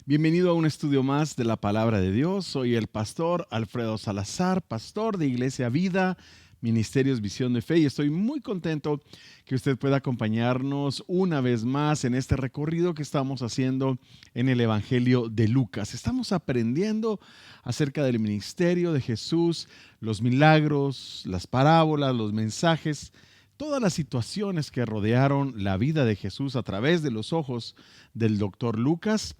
Bienvenido a un estudio más de la Palabra de Dios. Soy el pastor Alfredo Salazar, pastor de Iglesia Vida, Ministerios Visión de Fe, y estoy muy contento que usted pueda acompañarnos una vez más en este recorrido que estamos haciendo en el Evangelio de Lucas. Estamos aprendiendo acerca del ministerio de Jesús, los milagros, las parábolas, los mensajes, todas las situaciones que rodearon la vida de Jesús a través de los ojos del doctor Lucas,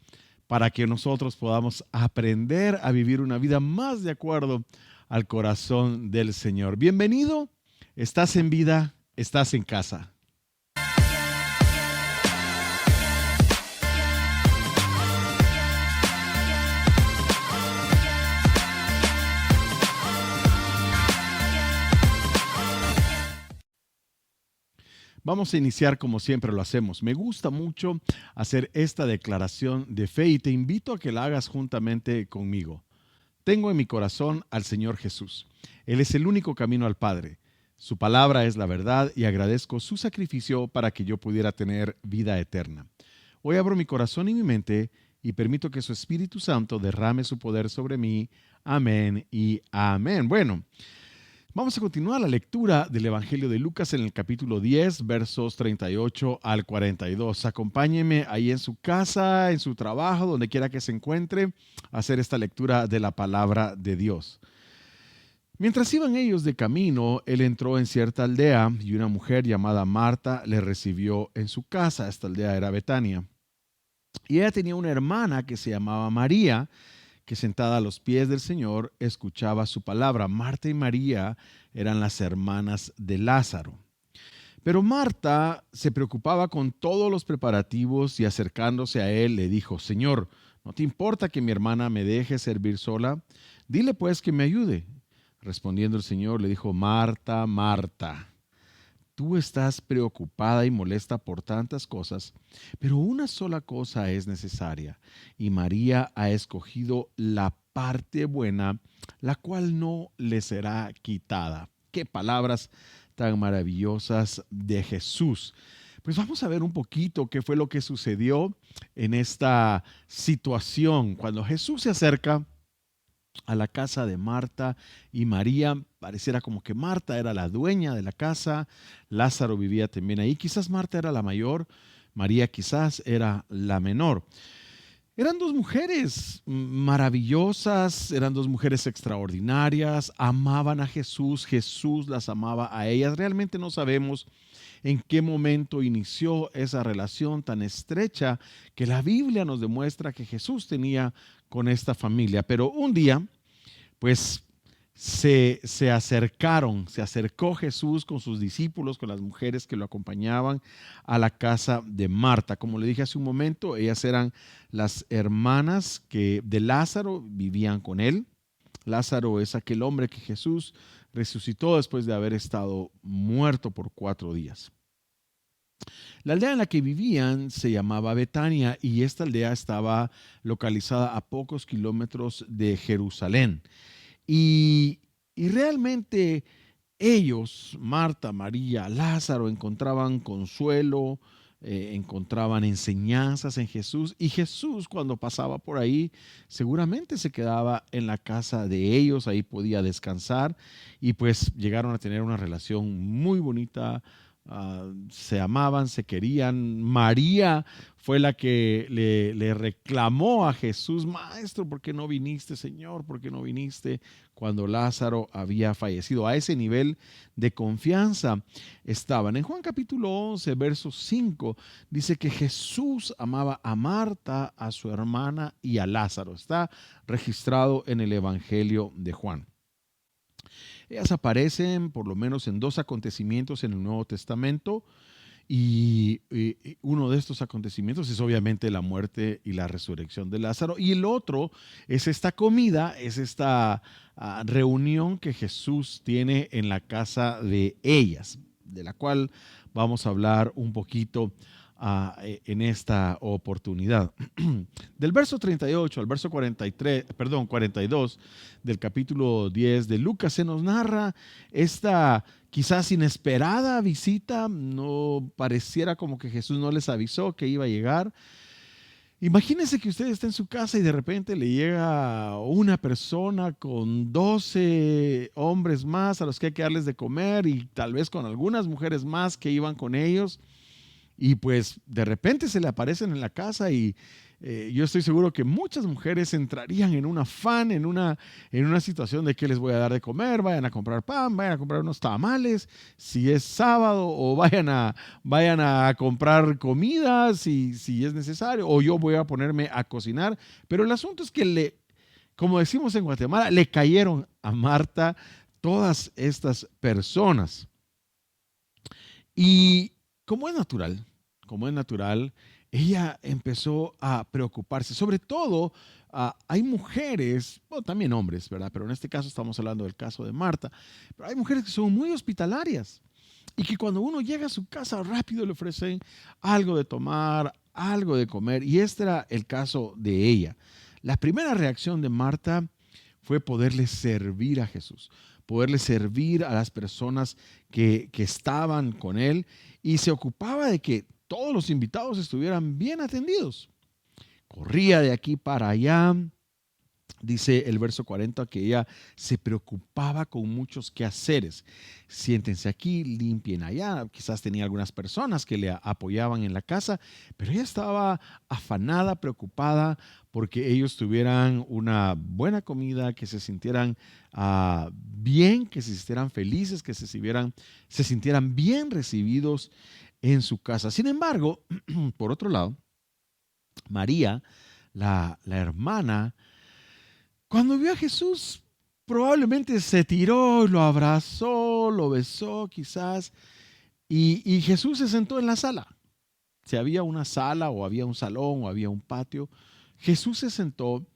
para que nosotros podamos aprender a vivir una vida más de acuerdo al corazón del Señor. Bienvenido, estás en vida, estás en casa. Vamos a iniciar como siempre lo hacemos. Me gusta mucho hacer esta declaración de fe y te invito a que la hagas juntamente conmigo. Tengo en mi corazón al Señor Jesús. Él es el único camino al Padre. Su palabra es la verdad y agradezco su sacrificio para que yo pudiera tener vida eterna. Hoy abro mi corazón y mi mente y permito que su Espíritu Santo derrame su poder sobre mí. Amén y amén. Bueno, vamos a continuar la lectura del Evangelio de Lucas en el capítulo 10, versos 38 al 42. Acompáñeme ahí en su casa, en su trabajo, donde quiera que se encuentre, a hacer esta lectura de la palabra de Dios. Mientras iban ellos de camino, él entró en cierta aldea y una mujer llamada Marta le recibió en su casa. Esta aldea era Betania. Y ella tenía una hermana que se llamaba María, que sentada a los pies del Señor escuchaba su palabra. Marta y María eran las hermanas de Lázaro. Pero Marta se preocupaba con todos los preparativos y acercándose a él le dijo: Señor, ¿no te importa que mi hermana me deje servir sola? Dile pues que me ayude. Respondiendo el Señor le dijo: Marta, Marta, tú estás preocupada y molesta por tantas cosas, pero una sola cosa es necesaria, y María ha escogido la parte buena, la cual no le será quitada. Qué palabras tan maravillosas de Jesús. Pues vamos a ver un poquito qué fue lo que sucedió en esta situación. Cuando Jesús se acerca a la casa de Marta y María, pareciera como que Marta era la dueña de la casa, Lázaro vivía también ahí, quizás Marta era la mayor, María quizás era la menor. Eran dos mujeres maravillosas, eran dos mujeres extraordinarias, amaban a Jesús, Jesús las amaba a ellas. Realmente no sabemos en qué momento inició esa relación tan estrecha que la Biblia nos demuestra que Jesús tenía con esta familia. Pero un día, pues se acercó Jesús con sus discípulos, con las mujeres que lo acompañaban a la casa de Marta. Como le dije hace un momento, ellas eran las hermanas que de Lázaro, vivían con él. Lázaro es aquel hombre que Jesús resucitó después de haber estado muerto por 4 días. La aldea en la que vivían se llamaba Betania y esta aldea estaba localizada a pocos kilómetros de Jerusalén. Y realmente ellos, Marta, María, Lázaro, encontraban consuelo, encontraban enseñanzas en Jesús. Y Jesús, cuando pasaba por ahí, seguramente se quedaba en la casa de ellos, ahí podía descansar. Y pues llegaron a tener una relación muy bonita. Se amaban, se querían. María fue la que le reclamó a Jesús: Maestro, ¿por qué no viniste, Señor? ¿Por qué no viniste cuando Lázaro había fallecido? A ese nivel de confianza estaban. En Juan capítulo 11, verso 5, dice que Jesús amaba a Marta, a su hermana y a Lázaro. Está registrado en el Evangelio de Juan. Ellas aparecen por lo menos en 2 acontecimientos en el Nuevo Testamento y uno de estos acontecimientos es obviamente la muerte y la resurrección de Lázaro, y el otro es esta comida, es esta reunión que Jesús tiene en la casa de ellas, de la cual vamos a hablar un poquito en esta oportunidad. Del verso 38 al verso 42 del capítulo 10 de Lucas se nos narra esta quizás inesperada visita. No pareciera como que Jesús no les avisó que iba a llegar. Imagínense que usted está en su casa y de repente le llega una persona con 12 hombres más a los que hay que darles de comer y tal vez con algunas mujeres más que iban con ellos. Y pues de repente se le aparecen en la casa y yo estoy seguro que muchas mujeres entrarían en un afán, en una situación de qué les voy a dar de comer, vayan a comprar pan, vayan a comprar unos tamales, si es sábado, o vayan a comprar comida si es necesario, o yo voy a ponerme a cocinar. Pero el asunto es que como decimos en Guatemala, le cayeron a Marta todas estas personas. Y como es natural, como es natural, ella empezó a preocuparse. Sobre todo, hay mujeres, bueno, también hombres, ¿verdad? Pero en este caso estamos hablando del caso de Marta. Pero hay mujeres que son muy hospitalarias y que cuando uno llega a su casa rápido le ofrecen algo de tomar, algo de comer. Y este era el caso de ella. La primera reacción de Marta fue poderle servir a Jesús, poderle servir a las personas que estaban con él, y se ocupaba de que todos los invitados estuvieran bien atendidos. Corría de aquí para allá. Dice el verso 40 que ella se preocupaba con muchos quehaceres. Siéntense aquí, limpien allá. Quizás tenía algunas personas que le apoyaban en la casa, pero ella estaba afanada, preocupada porque ellos tuvieran una buena comida, que se sintieran bien, que se sintieran felices, que se sintieran bien recibidos en su casa. Sin embargo, por otro lado, María, la hermana, cuando vio a Jesús, probablemente se tiró, lo abrazó, lo besó quizás, y Jesús se sentó en la sala. Si había una sala o había un salón o había un patio, Jesús se sentó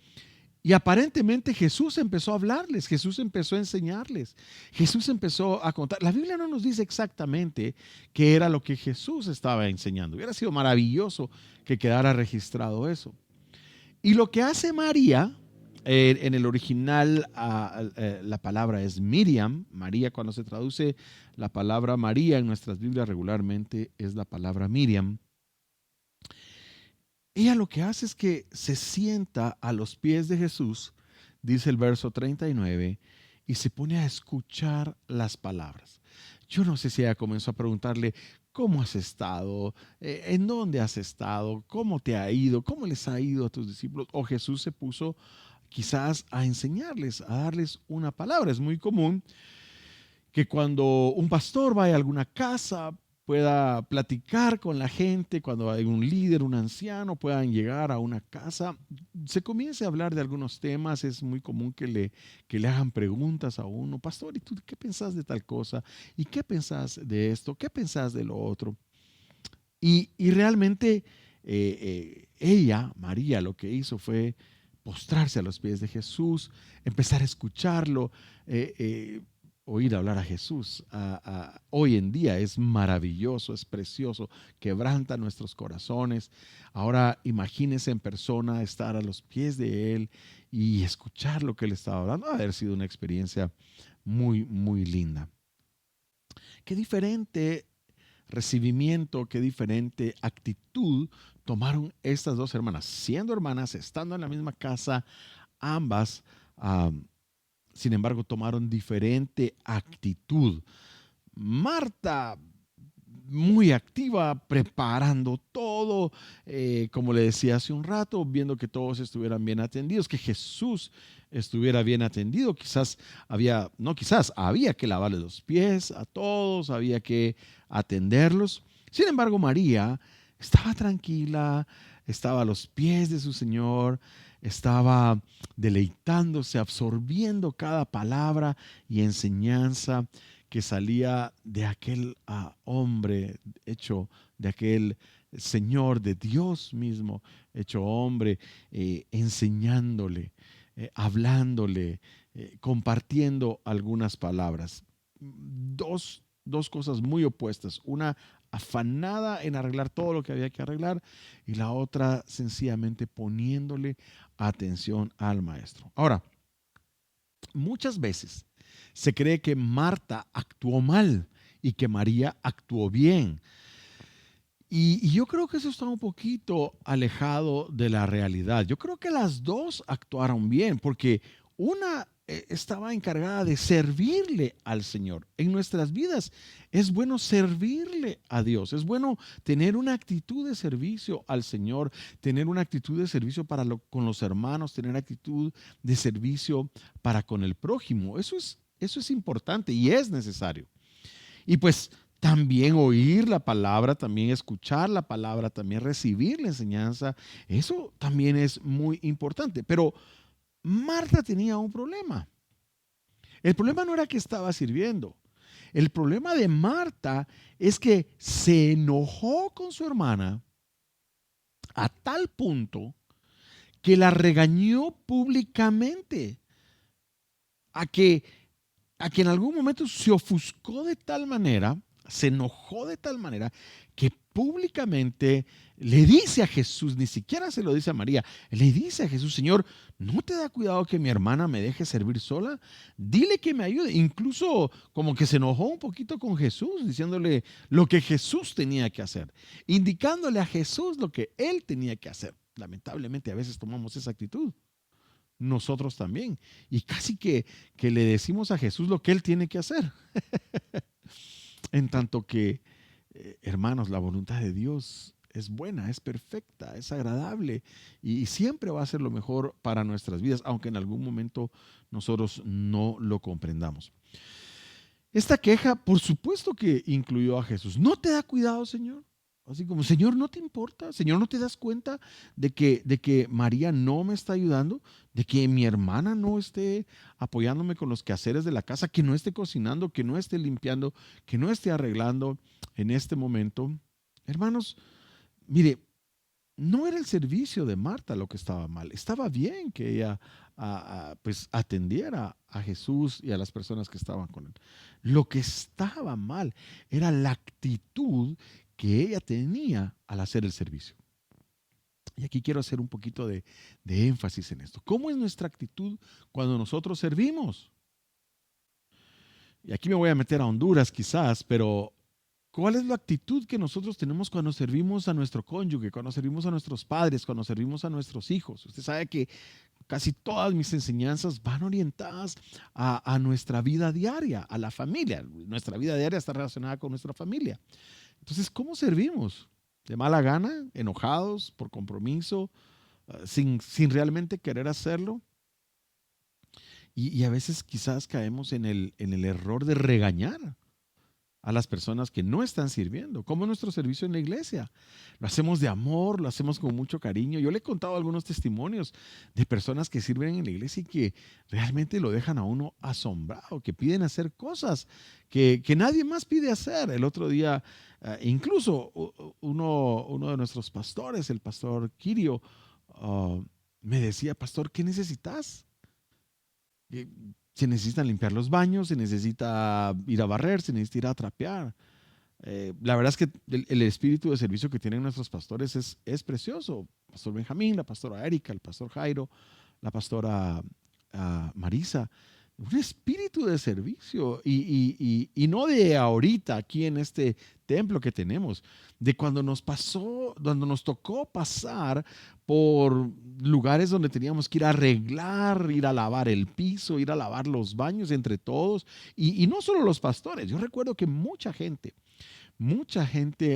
y aparentemente Jesús empezó a hablarles, Jesús empezó a enseñarles, Jesús empezó a contar. La Biblia no nos dice exactamente qué era lo que Jesús estaba enseñando. Hubiera sido maravilloso que quedara registrado eso. Y lo que hace María, en el original la palabra es Miriam. María, cuando se traduce la palabra María en nuestras Biblias regularmente, es la palabra Miriam. Ella lo que hace es que se sienta a los pies de Jesús, dice el verso 39, y se pone a escuchar las palabras. Yo no sé si ella comenzó a preguntarle: ¿cómo has estado? ¿En dónde has estado? ¿Cómo te ha ido? ¿Cómo les ha ido a tus discípulos? O Jesús se puso quizás a enseñarles, a darles una palabra. Es muy común que cuando un pastor vaya a alguna casa pueda platicar con la gente, cuando hay un líder, un anciano, puedan llegar a una casa, se comience a hablar de algunos temas. Es muy común que le hagan preguntas a uno: pastor, ¿y tú qué pensás de tal cosa? ¿Y qué pensás de esto? ¿Qué pensás de lo otro? Y realmente ella, María, lo que hizo fue postrarse a los pies de Jesús, empezar a escucharlo, eh, eh, oír hablar a Jesús. Hoy en día es maravilloso, es precioso, quebranta nuestros corazones. Ahora imagínese en persona estar a los pies de Él y escuchar lo que Él estaba hablando. Ha de haber sido una experiencia muy, muy linda. Qué diferente recibimiento, qué diferente actitud tomaron estas dos hermanas, siendo hermanas, estando en la misma casa, ambas, sin embargo, tomaron diferente actitud. Marta, muy activa, preparando todo, como le decía hace un rato, viendo que todos estuvieran bien atendidos, que Jesús estuviera bien atendido. Quizás no quizás, había que lavarle los pies a todos, había que atenderlos. Sin embargo, María estaba tranquila, estaba a los pies de su Señor, estaba deleitándose, absorbiendo cada palabra y enseñanza que salía de aquel hombre hecho, de aquel Señor, de Dios mismo, hecho hombre, enseñándole, hablándole, compartiendo algunas palabras. Dos cosas muy opuestas: una afanada en arreglar todo lo que había que arreglar, y la otra sencillamente poniéndole atención al maestro. Ahora, muchas veces se cree que Marta actuó mal y que María actuó bien. Y yo creo que eso está un poquito alejado de la realidad. Yo creo que las dos actuaron bien, porque una estaba encargada de servirle al Señor. En nuestras vidas es bueno servirle a Dios, es bueno tener una actitud de servicio al Señor, tener una actitud de servicio con los hermanos, tener actitud de servicio para con el prójimo. Eso es importante y es necesario. Y pues también oír la palabra, también escuchar la palabra, también recibir la enseñanza, eso también es muy importante. Pero Marta tenía un problema. El problema no era que estaba sirviendo. El problema de Marta es que se enojó con su hermana a tal punto que la regañó públicamente, a que en algún momento se ofuscó de tal manera, se enojó de tal manera, que públicamente le dice a Jesús, ni siquiera se lo dice a María, le dice a Jesús: Señor, ¿no te da cuidado que mi hermana me deje servir sola? Dile que me ayude. Incluso como que se enojó un poquito con Jesús, diciéndole lo que Jesús tenía que hacer, indicándole a Jesús lo que él tenía que hacer. Lamentablemente a veces tomamos esa actitud nosotros también. Y casi que le decimos a Jesús lo que Él tiene que hacer. En tanto que, hermanos, la voluntad de Dios es buena, es perfecta, es agradable y siempre va a ser lo mejor para nuestras vidas, aunque en algún momento nosotros no lo comprendamos. Esta queja, por supuesto que incluyó a Jesús. ¿No te da cuidado, Señor? Así como: Señor, ¿no te importa? Señor, ¿no te das cuenta de que María no me está ayudando? ¿De que mi hermana no esté apoyándome con los quehaceres de la casa? ¿Que no esté cocinando? ¿Que no esté limpiando? ¿Que no esté arreglando en este momento? Hermanos, mire, no era el servicio de Marta lo que estaba mal. Estaba bien que ella pues atendiera a Jesús y a las personas que estaban con él. Lo que estaba mal era la actitud que ella tenía al hacer el servicio. Y aquí quiero hacer un poquito de énfasis en esto. ¿Cómo es nuestra actitud cuando nosotros servimos? Y aquí me voy a meter a Honduras quizás, pero ¿cuál es la actitud que nosotros tenemos cuando servimos a nuestro cónyuge, cuando servimos a nuestros padres, cuando servimos a nuestros hijos? Usted sabe que casi todas mis enseñanzas van orientadas a nuestra vida diaria, a la familia. Nuestra vida diaria está relacionada con nuestra familia. Entonces, ¿cómo servimos? ¿De mala gana? ¿Enojados? ¿Por compromiso? Sin realmente querer hacerlo. Y a veces quizás caemos en el error de regañar a las personas que no están sirviendo, como nuestro servicio en la iglesia. Lo hacemos de amor, lo hacemos con mucho cariño. Yo le he contado algunos testimonios de personas que sirven en la iglesia y que realmente lo dejan a uno asombrado, que piden hacer cosas que nadie más pide hacer. El otro día, incluso uno de nuestros pastores, el pastor Kirio, me decía: Pastor, ¿qué necesitas? Se necesitan limpiar los baños, se necesita ir a barrer, se necesita ir a trapear. La verdad es que el espíritu de servicio que tienen nuestros pastores es precioso. El pastor Benjamín, la pastora Erika, el pastor Jairo, la pastora Marisa. Un espíritu de servicio y no de ahorita aquí en este templo que tenemos, de cuando nos tocó pasar por lugares donde teníamos que ir a arreglar, ir a lavar el piso, ir a lavar los baños entre todos y no solo los pastores. Yo recuerdo que mucha gente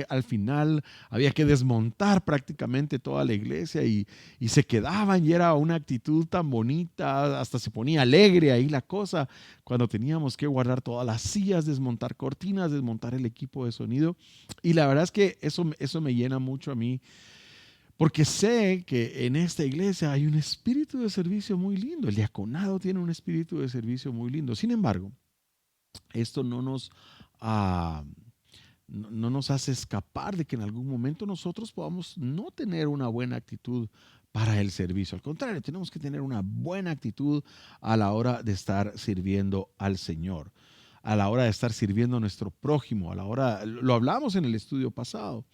al final había que desmontar prácticamente toda la iglesia y se quedaban y era una actitud tan bonita, hasta se ponía alegre ahí la cosa cuando teníamos que guardar todas las sillas, desmontar cortinas, desmontar el equipo de sonido. Y la verdad es que eso me llena mucho a mí, porque sé que en esta iglesia hay un espíritu de servicio muy lindo, el diaconado tiene un espíritu de servicio muy lindo. Sin embargo, esto ah, no nos hace escapar de que en algún momento nosotros podamos no tener una buena actitud para el servicio. Al contrario, tenemos que tener una buena actitud a la hora de estar sirviendo al Señor, a la hora de estar sirviendo a nuestro prójimo, a la hora, lo hablamos en el estudio pasado,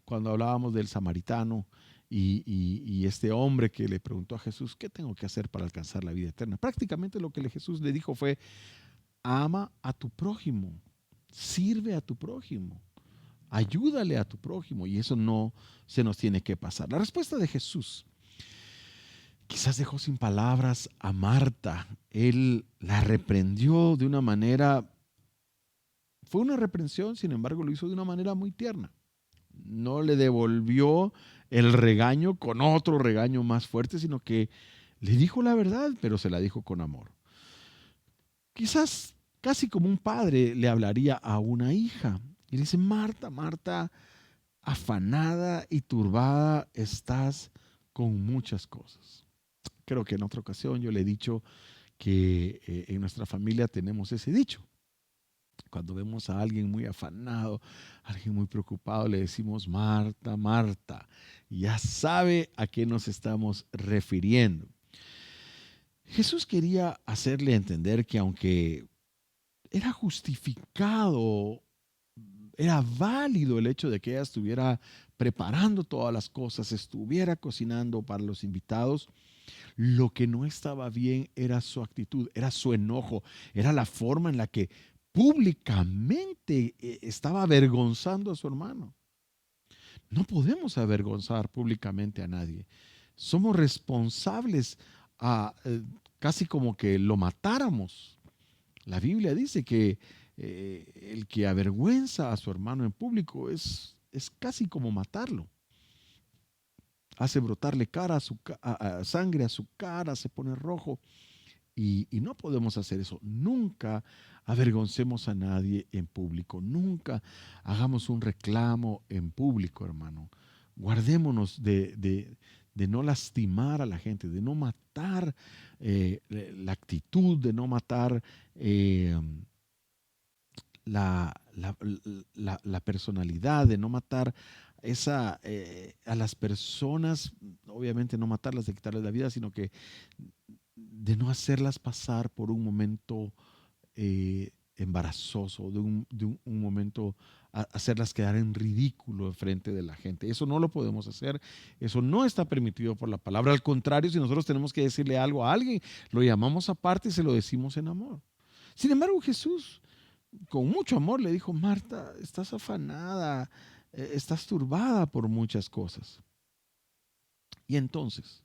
cuando hablábamos del samaritano y este hombre que le preguntó a Jesús: ¿qué tengo que hacer para alcanzar la vida eterna? Prácticamente lo que Jesús le dijo fue: ama a tu prójimo, sirve a tu prójimo. ayúdale a tu prójimo y eso no se nos tiene que pasar. La respuesta de Jesús quizás dejó sin palabras a Marta. Él la reprendió de una manera, fue una reprensión, sin embargo lo hizo de una manera muy tierna. No le devolvió el regaño con otro regaño más fuerte, sino que le dijo la verdad, pero se la dijo con amor. Quizás casi como un padre le hablaría a una hija y le dice: Marta, Marta, afanada y turbada estás con muchas cosas. Creo que en otra ocasión yo le he dicho que en nuestra familia tenemos ese dicho. Cuando vemos a alguien muy afanado, alguien muy preocupado, le decimos: Marta, Marta. Y ya sabe a qué nos estamos refiriendo. Jesús quería hacerle entender que aunque era justificado, era válido el hecho de que ella estuviera preparando todas las cosas, estuviera cocinando para los invitados, lo que no estaba bien era su actitud, era su enojo, era la forma en la que públicamente estaba avergonzando a su hermano. No podemos avergonzar públicamente a nadie. Somos responsables a casi como que lo matáramos. La Biblia dice que el que avergüenza a su hermano en público es casi como matarlo. Hace brotarle sangre a su cara, se pone rojo. Y no podemos hacer eso. Nunca avergoncemos a nadie en público. Nunca hagamos un reclamo en público, hermano. Guardémonos de no lastimar a la gente, de no matar la actitud, de no matar la personalidad, de no matar a las personas, obviamente no matarlas, de quitarles la vida, sino que de no hacerlas pasar por un momento embarazoso, un momento, hacerlas quedar en ridículo en frente de la gente. Eso no lo podemos hacer, eso no está permitido por la palabra. Al contrario, si nosotros tenemos que decirle algo a alguien, lo llamamos aparte y se lo decimos en amor. Sin embargo, Jesús, con mucho amor, le dijo: Marta, estás afanada, estás turbada por muchas cosas. Y entonces,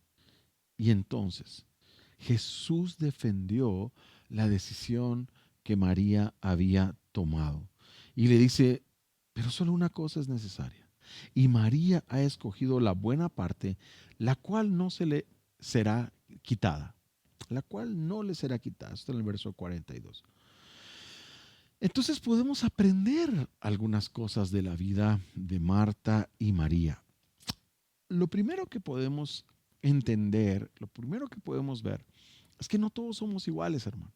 Jesús defendió la decisión que María había tomado. Y le dice: pero solo una cosa es necesaria. Y María ha escogido la buena parte, la cual no se le será quitada. La cual no le será quitada. Esto en el verso 42. Entonces podemos aprender algunas cosas de la vida de Marta y María. Lo primero que podemos entender, lo primero que podemos ver, es que no todos somos iguales, hermano.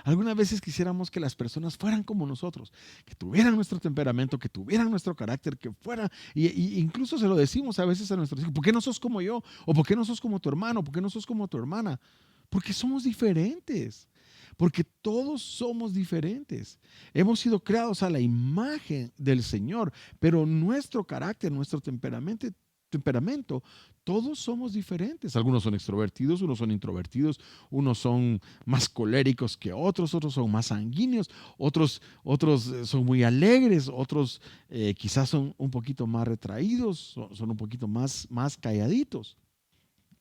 Algunas veces quisiéramos que las personas fueran como nosotros, que tuvieran nuestro temperamento, que tuvieran nuestro carácter, que fueran, y incluso se lo decimos a veces a nuestros hijos: ¿por qué no sos como yo? ¿O por qué no sos como tu hermano? ¿Por qué no sos como tu hermana? Porque somos diferentes. Porque todos somos diferentes. Hemos sido creados a la imagen del Señor, pero nuestro carácter, nuestro temperamento, todos somos diferentes. Algunos son extrovertidos, unos son introvertidos, unos son más coléricos que otros, otros son más sanguíneos, otros son muy alegres, otros quizás son un poquito más retraídos, son un poquito más calladitos.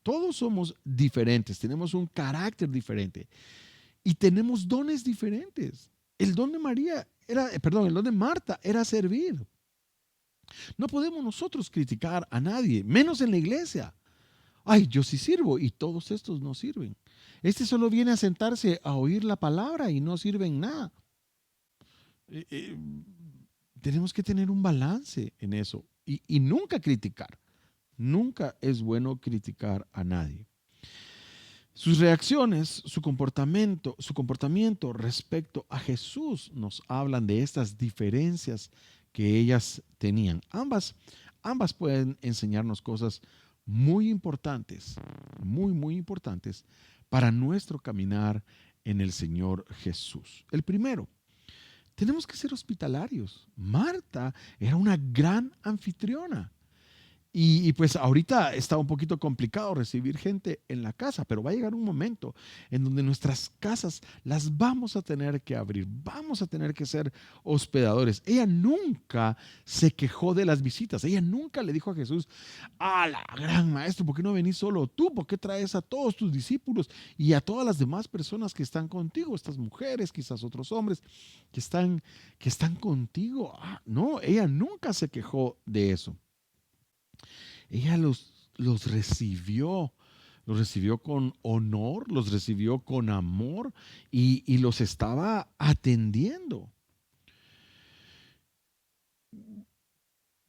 Todos somos diferentes, tenemos un carácter diferente y tenemos dones diferentes. El don de el don de Marta era servir. No podemos nosotros criticar a nadie, menos en la iglesia. Ay, yo sí sirvo y todos estos no sirven. Este solo viene a sentarse a oír la palabra y no sirve en nada. Eh, eh, Tenemos que tener un balance en eso y nunca criticar. Nunca es bueno criticar a nadie. Sus reacciones, su comportamiento respecto a Jesús nos hablan de estas diferencias que ellas tenían. Ambas pueden enseñarnos cosas muy importantes, muy importantes para nuestro caminar en el Señor Jesús. El primero, tenemos que ser hospitalarios. Marta era una gran anfitriona. Y pues ahorita está un poquito complicado recibir gente en la casa, pero va a llegar un momento en donde nuestras casas las vamos a tener que abrir, vamos a tener que ser hospedadores. Ella nunca se quejó de las visitas, ella nunca le dijo a Jesús, a la gran maestro, ¿por qué no venís solo tú? ¿Por qué traes a todos tus discípulos y a todas las demás personas que están contigo, estas mujeres, quizás otros hombres que están contigo? No, ella nunca se quejó de eso. Ella los recibió con honor, los recibió con amor y los estaba atendiendo.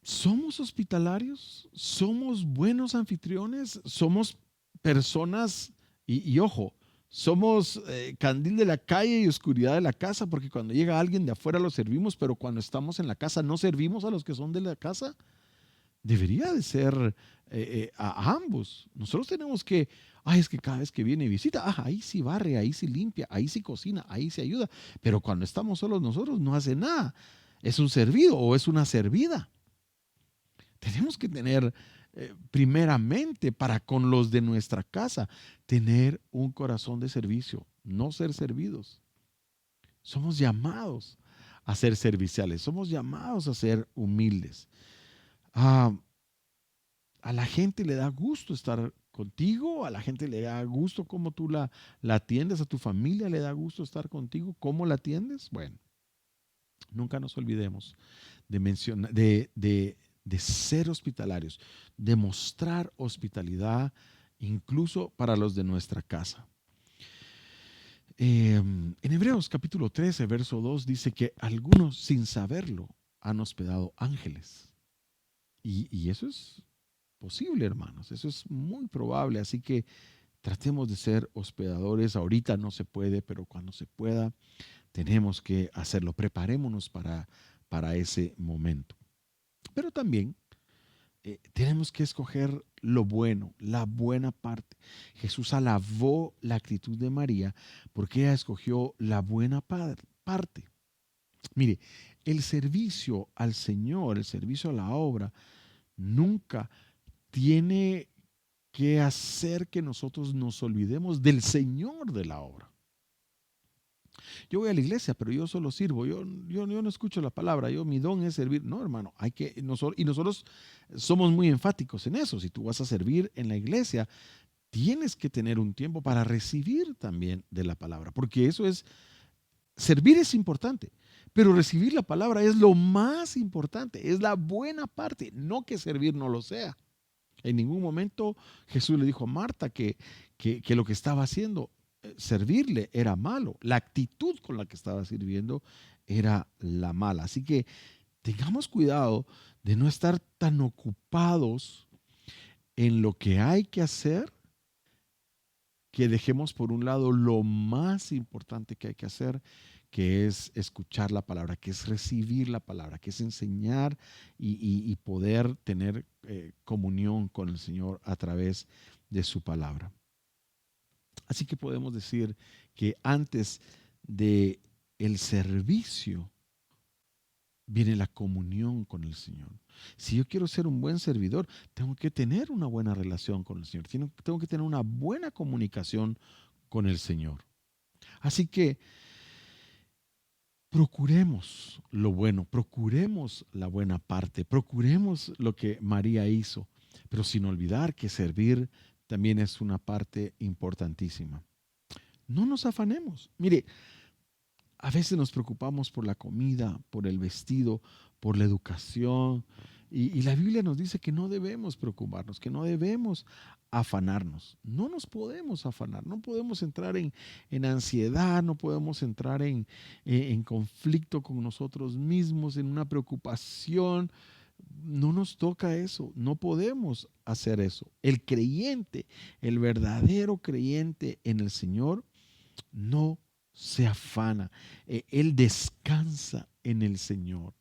¿Somos hospitalarios? ¿Somos buenos anfitriones? ¿Somos personas, y ojo, somos candil de la calle y oscuridad de la casa? Porque cuando llega alguien de afuera lo servimos, pero cuando estamos en la casa no servimos a los que son de la casa. Debería de ser a ambos. Nosotros tenemos que, es que cada vez que viene y visita, ahí sí barre, ahí sí limpia, ahí sí cocina, ahí sí ayuda. Pero cuando estamos solos nosotros no hace nada. Es un servido o es una servida. Tenemos que tener primeramente para con los de nuestra casa, tener un corazón de servicio, no ser servidos. Somos llamados a ser serviciales, somos llamados a ser humildes. Ah, a la gente le da gusto estar contigo, a la gente le da gusto cómo tú la atiendes, a tu familia le da gusto estar contigo, cómo la atiendes. Bueno, nunca nos olvidemos de mencionar, de ser hospitalarios, de mostrar hospitalidad incluso para los de nuestra casa. En Hebreos capítulo 13, verso 2 dice que algunos sin saberlo han hospedado ángeles. Y eso es posible, hermanos. Eso es muy probable. Así que tratemos de ser hospedadores. Ahorita no se puede, pero cuando se pueda, tenemos que hacerlo. Preparémonos para ese momento. Pero también tenemos que escoger lo bueno, la buena parte. Jesús alabó la actitud de María porque ella escogió la buena parte. Mire, el servicio al Señor, el servicio a la obra, nunca tiene que hacer que nosotros nos olvidemos del Señor de la obra. Yo voy a la iglesia, pero yo solo sirvo, yo no escucho la palabra, mi don es servir. No, hermano, nosotros somos muy enfáticos en eso. Si tú vas a servir en la iglesia, tienes que tener un tiempo para recibir también de la palabra, porque servir es importante, pero recibir la palabra es lo más importante, es la buena parte, no que servir no lo sea. En ningún momento Jesús le dijo a Marta que lo que estaba haciendo, servirle, era malo. La actitud con la que estaba sirviendo era la mala. Así que tengamos cuidado de no estar tan ocupados en lo que hay que hacer que dejemos por un lado lo más importante que hay que hacer, que es escuchar la palabra, que es recibir la palabra, que es enseñar y poder tener comunión con el Señor a través de su palabra. Así que podemos decir que antes de el servicio viene la comunión con el Señor. Si yo quiero ser un buen servidor, tengo que tener una buena relación con el Señor. Tengo que tener una buena comunicación con el Señor. Así que procuremos lo bueno, procuremos la buena parte, procuremos lo que María hizo, pero sin olvidar que servir también es una parte importantísima. No nos afanemos. Mire, a veces nos preocupamos por la comida, por el vestido, por la educación. Y la Biblia nos dice que no debemos preocuparnos, que no debemos afanarnos. No nos podemos afanar, no podemos entrar en ansiedad, no podemos entrar en conflicto con nosotros mismos, en una preocupación. No nos toca eso, no podemos hacer eso. El creyente, el verdadero creyente en el Señor, no se afana, él descansa en el Señor.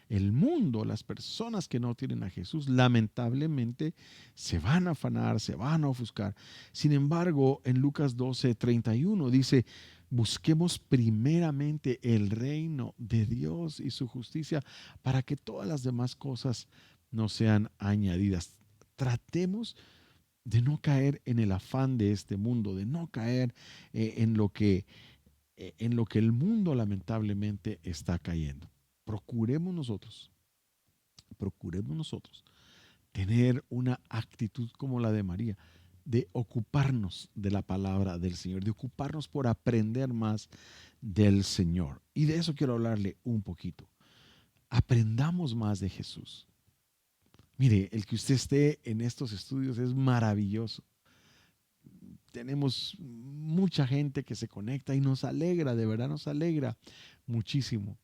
El mundo, las personas que no tienen a Jesús, lamentablemente se van a afanar, se van a ofuscar. Sin embargo, en Lucas 12:31 dice, busquemos primeramente el reino de Dios y su justicia para que todas las demás cosas nos sean añadidas. tratemos de no caer en el afán de este mundo, de no caer en lo que el mundo lamentablemente está cayendo. Procuremos nosotros, procuremos nosotros tener una actitud como la de María, de ocuparnos de la palabra del Señor, de ocuparnos por aprender más del Señor. Y de eso quiero hablarle un poquito. Aprendamos más de Jesús. Mire, el que usted esté en estos estudios es maravilloso. Tenemos mucha gente que se conecta y nos alegra, de verdad nos alegra muchísimo.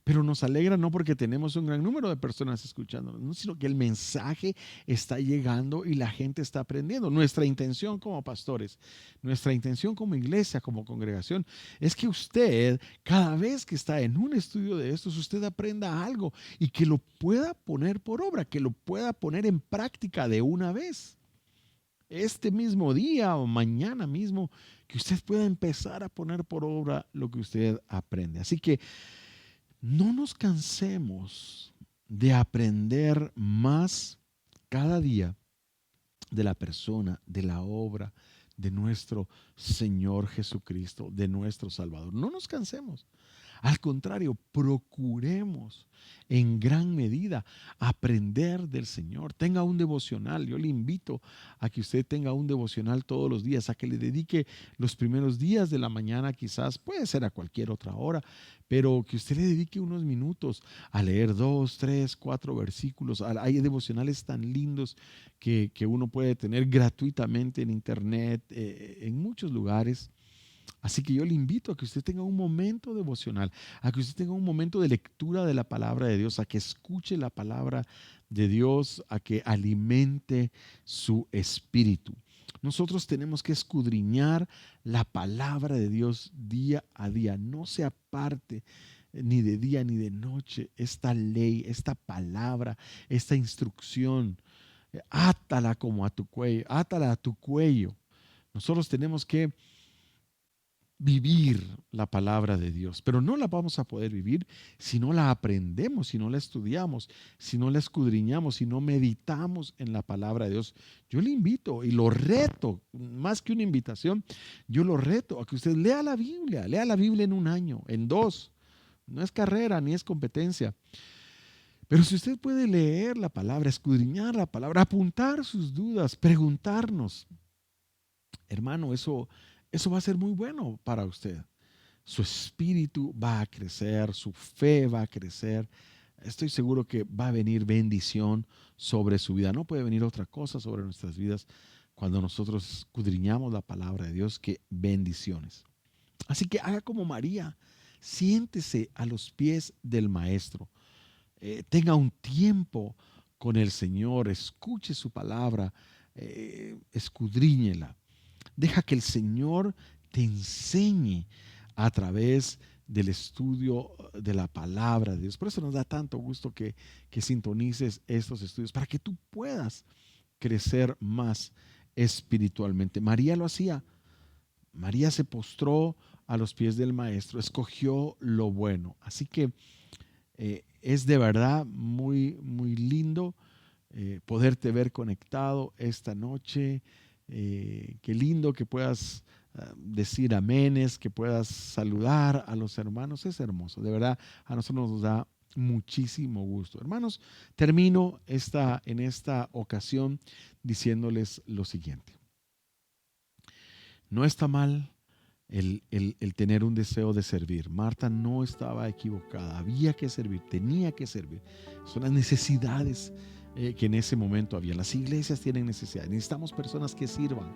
Pero nos alegra no porque tenemos un gran número de personas escuchándonos, no, sino que el mensaje está llegando y la gente está aprendiendo. Nuestra intención como pastores, nuestra intención como iglesia, como congregación, es que usted, cada vez que está en un estudio de estos, usted aprenda algo y que lo pueda poner por obra, que lo pueda poner en práctica de una vez. Este mismo día o mañana mismo, que usted pueda empezar a poner por obra lo que usted aprende. Así que no nos cansemos de aprender más cada día de la persona, de la obra, de nuestro Señor Jesucristo, de nuestro Salvador. No nos cansemos. Al contrario, procuremos en gran medida aprender del Señor. Tenga un devocional. Yo le invito a que usted tenga un devocional todos los días, a que le dedique los primeros días de la mañana, quizás puede ser a cualquier otra hora, pero que usted le dedique unos minutos a leer 2, 3, 4 versículos. Hay devocionales tan lindos que uno puede tener gratuitamente en internet, en muchos lugares. Así que yo le invito a que usted tenga un momento devocional, a que usted tenga un momento de lectura de la palabra de Dios, a que escuche la palabra de Dios, a que alimente su espíritu. Nosotros tenemos que escudriñar la palabra de Dios día a día. No se aparte ni de día ni de noche esta ley, esta palabra, esta instrucción. Átala como a tu cuello, átala a tu cuello. Nosotros tenemos que vivir la palabra de Dios, pero no la vamos a poder vivir si no la aprendemos, si no la estudiamos, si no la escudriñamos, si no meditamos en la palabra de Dios. Yo le invito y lo reto, más que una invitación, yo lo reto a que usted lea la Biblia en un año, en 2. No es carrera ni es competencia. Pero si usted puede leer la palabra, escudriñar la palabra, apuntar sus dudas, preguntarnos, hermano, eso va a ser muy bueno para usted. Su espíritu va a crecer, su fe va a crecer. Estoy seguro que va a venir bendición sobre su vida. No puede venir otra cosa sobre nuestras vidas cuando nosotros escudriñamos la palabra de Dios que bendiciones. Así que haga como María, siéntese a los pies del Maestro. Tenga un tiempo con el Señor, escuche su palabra, escudriñela. Deja que el Señor te enseñe a través del estudio de la palabra de Dios. Por eso nos da tanto gusto que sintonices estos estudios, para que tú puedas crecer más espiritualmente. María lo hacía. María se postró a los pies del Maestro, escogió lo bueno. Así que es de verdad muy, muy lindo poderte ver conectado esta noche. Qué lindo que puedas decir aménes, que puedas saludar a los hermanos. Es hermoso, de verdad, a nosotros nos da muchísimo gusto. Hermanos, termino en esta ocasión diciéndoles lo siguiente. No está mal el tener un deseo de servir. Marta no estaba equivocada, había que servir, tenía que servir. Son las necesidades que en ese momento había. Las iglesias tienen necesidades, necesitamos personas que sirvan.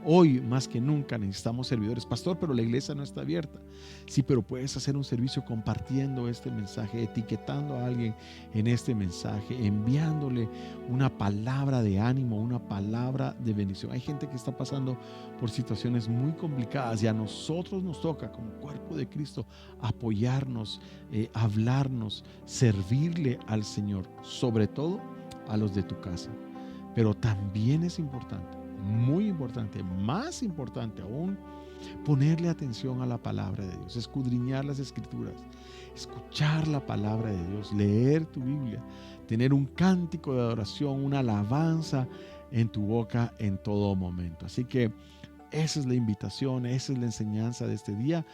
Hoy más que nunca necesitamos servidores. Pastor, pero la iglesia no está abierta. Sí, pero puedes hacer un servicio compartiendo este mensaje, etiquetando a alguien en este mensaje, enviándole una palabra de ánimo, una palabra de bendición. Hay gente que está pasando por situaciones muy complicadas y a nosotros nos toca como cuerpo de Cristo apoyarnos, hablarnos, servirle al Señor, sobre todo a los de tu casa. Pero también es importante, muy importante, más importante aún, ponerle atención a la palabra de Dios, escudriñar las escrituras, escuchar la palabra de Dios, leer tu Biblia, tener un cántico de adoración, una alabanza en tu boca en todo momento. Así que esa es la invitación, esa es la enseñanza de este día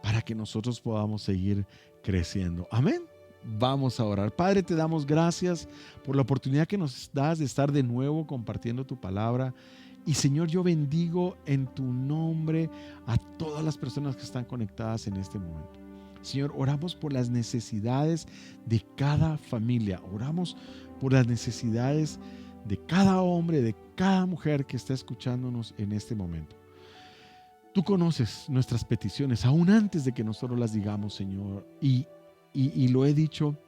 para que nosotros podamos seguir creciendo. Amén. Vamos a orar. Padre, te damos gracias por la oportunidad que nos das de estar de nuevo compartiendo tu palabra. Y Señor, yo bendigo en tu nombre a todas las personas que están conectadas en este momento. Señor, oramos por las necesidades de cada familia. Oramos por las necesidades de cada hombre, de cada mujer que está escuchándonos en este momento. Tú conoces nuestras peticiones aún antes de que nosotros las digamos, Señor. Y lo he dicho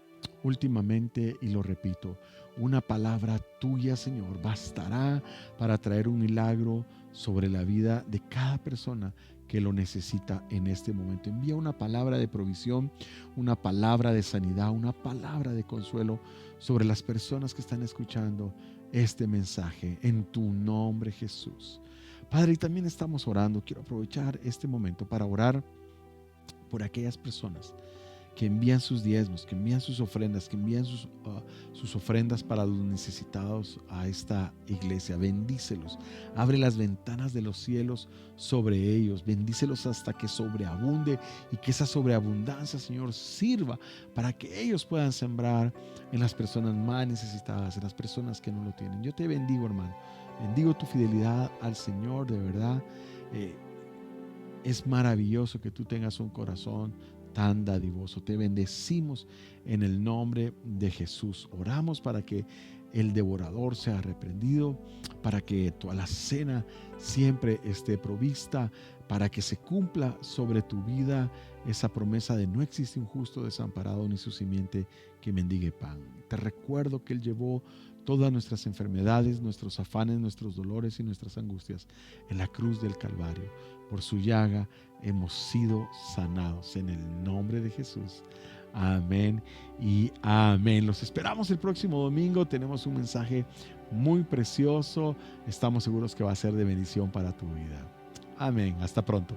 últimamente y lo repito, una palabra tuya, Señor, bastará para traer un milagro sobre la vida de cada persona que lo necesita en este momento. Envía una palabra de provisión, una palabra de sanidad, una palabra de consuelo sobre las personas que están escuchando este mensaje en tu nombre, Jesús. Padre, y también estamos orando. Quiero aprovechar este momento para orar por aquellas personas que envían sus diezmos, que envían sus ofrendas, que envían sus ofrendas para los necesitados a esta iglesia. Bendícelos, abre las ventanas de los cielos sobre ellos, bendícelos hasta que sobreabunde y que esa sobreabundancia, Señor, sirva para que ellos puedan sembrar en las personas más necesitadas, en las personas que no lo tienen. Yo te bendigo, hermano, bendigo tu fidelidad al Señor, de verdad. Es maravilloso que tú tengas un corazón tan dadivoso. Te bendecimos en el nombre de Jesús. Oramos para que el devorador sea reprendido, para que tu alacena siempre esté provista, para que se cumpla sobre tu vida esa promesa de no existe un justo desamparado ni su simiente que mendigue pan. Te recuerdo que Él llevó todas nuestras enfermedades, nuestros afanes, nuestros dolores y nuestras angustias en la cruz del Calvario. Por su llaga hemos sido sanados en el nombre de Jesús. Amén y amén. Los esperamos el próximo domingo. Tenemos un mensaje muy precioso. Estamos seguros que va a ser de bendición para tu vida. Amén. Hasta pronto.